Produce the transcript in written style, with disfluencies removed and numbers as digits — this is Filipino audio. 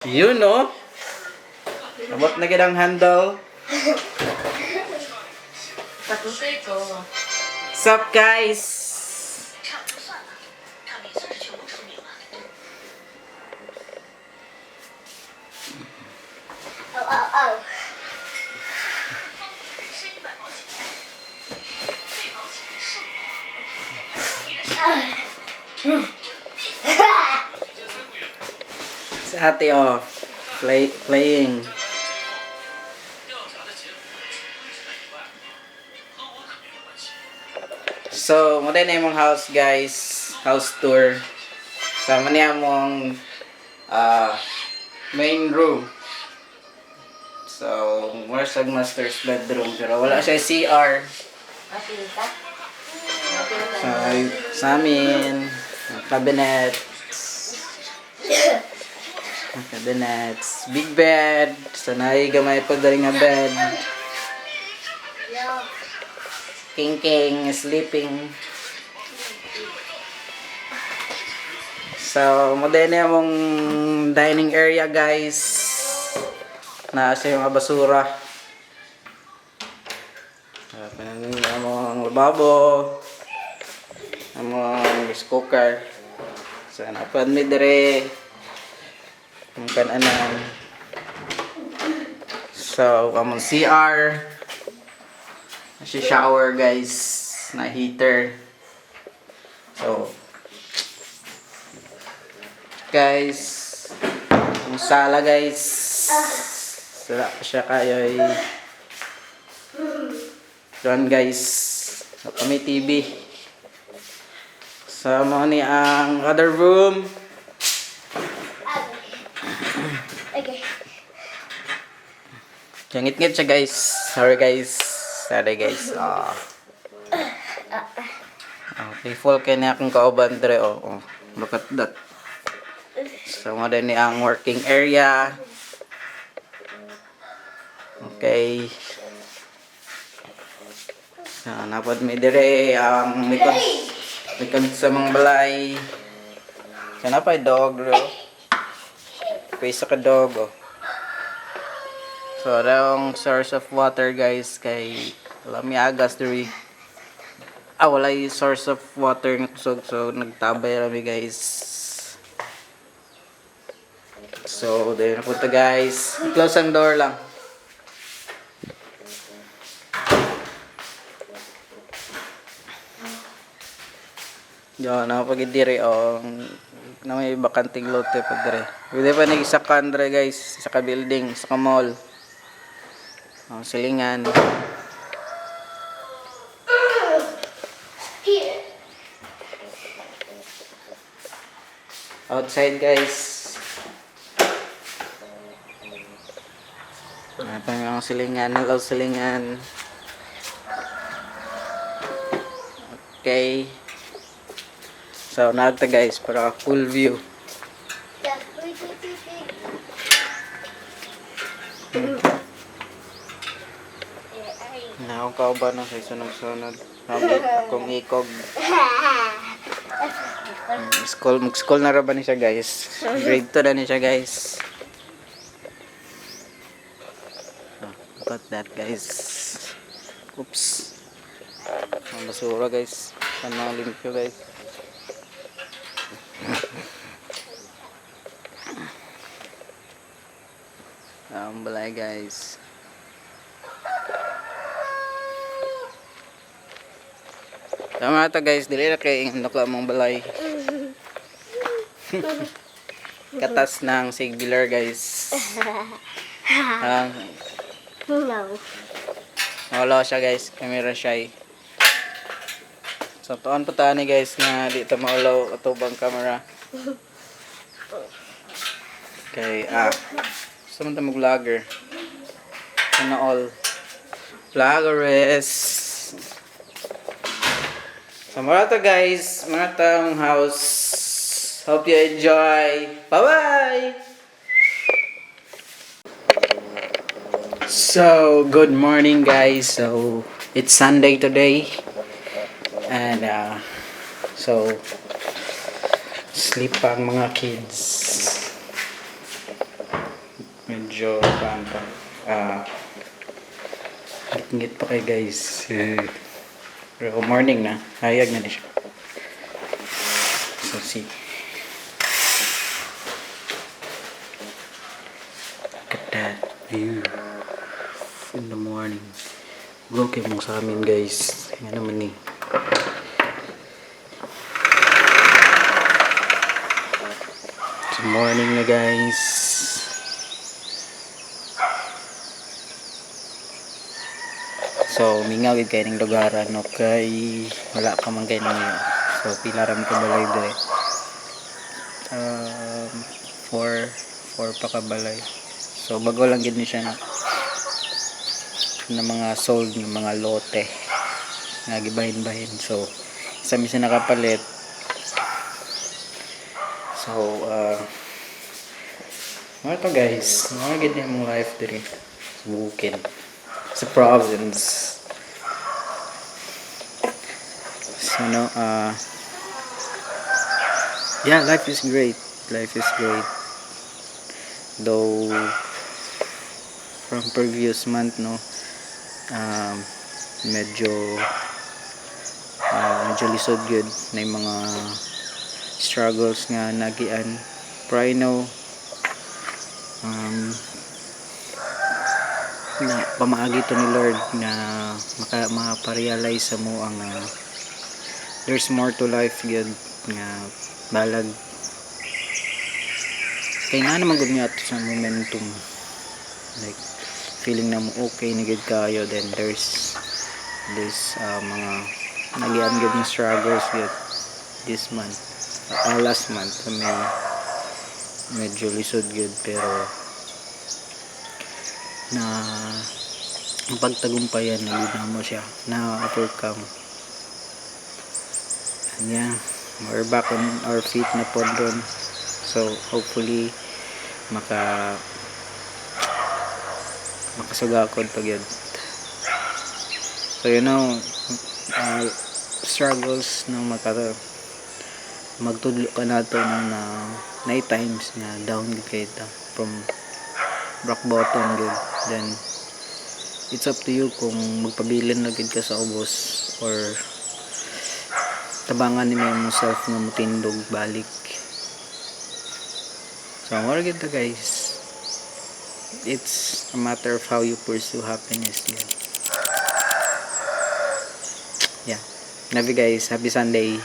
Yun, no? Abot na gid ang handle. Tatusay ko. What's up, guys? Oh, oh, oh. Si ate, oh. Playing. So, mo din na imong house, guys. House tour. Sama niya mong main room. So, where's ang master's bedroom? Pero wala siya CR. Mapilita? Sa amin, cabinets, big bed, sanay gamay pa dali nga bed, king sleeping. So, modern na mong dining area, guys. Nasa yung basura. Among lababo, among rice cooker. So, napan mi dire ang kananan. So, among CR. Nasi shower, guys, na heater. So, guys, ang sala, guys. Sala pa siya kayo. Doon, guys. May TV. So, mo ni ang other room. Okay. Ngit-ngit siya, guys. Sorry, guys. Okay, full kaya niya akong kauban dre. Oh. Look at that. So, mo din ni ang working area. Okay. So, napod mi dire ang likod sa mga balay. So, napay dog, bro. Pwesa ka dog, oh. So, ang source of water, guys, kay alam mi agas diri. Wala yung source of water nga kusog, so nagtabay rami, guys. So, there na punta, guys. Close ang door lang. Diyan, nakapagid dire, oh. Na may bakanting lote pa dire. Pwede pa nag-isa ka, guys. Isa ka building, isa ka mall. Oh, silingan. Here. Outside, guys. Ito yung silingan. Hello, silingan. Okay. So, nagta, guys, para full view. Yeah. Na akong kauban na sa sunod-sunod. Sabi akong ikog. Mag-school na ba ni siya, guys? Grade 2 na ni siya, guys. Look at that, guys. Oops. Ang basura, guys. Ano limpyo, guys. Ang balay, guys. Tama ito, guys, dili na kay nukla mong balay. Katas ng singular, guys. No. Wala siya, guys. Camera siya. So, tuon pa tani, guys, na dito maulaw atubang camera. Okay, gusto mo tayo mag-vlogger. Ano all? Vloggeres. So, mga to, guys. Mga tong house. Hope you enjoy. Bye-bye! So, good morning, guys. So, it's Sunday today. And, so, sleep pa ang mga kids. Medyo paan pa. Ngit pa kayo guys. Pero morning na. Hayag na siya. So see. Look at that view. In the morning. Broke mo sa amin guys. Nga naman eh. It's morning na guys. So, mingawid kayo ng lugaran, okay? Wala ka man kayo niyo. So, pila ram ka balay dire. 4 pa ka balay. So, bago lang gid ni siya na mga sold, ng mga lote nga gibahin-bahin. So, isa mi siya nakapalit. So, mga to guys, mga gid ni mong life dire. Bukid. Sa province. So no, yeah, life is great. Life is great. Though from previous month, no, medyo lisod good na yung mga struggles nga nagian. Pero I know, na pamaagi to ni Lord na makaparealize sa mo ang there's more to life yun nga balag kaya nga naman gud niya ato sa momentum like feeling na mo okay na gud kayo, then there's this mga nagian gud ng struggles yun this month last month may medyo lisod gud pero na ang pagtagumpayan na gid mo siya na overcome. And yeah, we're back on our feet na pod ron. So hopefully makasugakod pag yun. So you know, struggles na magtudlo ka nato ng night times na down gid kayo from rock bottom good, then it's up to you kung magpabilin na gid ka sa ubos or tabangan ni mo self nga mutindog balik. So more gid guys, it's a matter of how you pursue happiness yun. Yeah, love you guys, happy Sunday.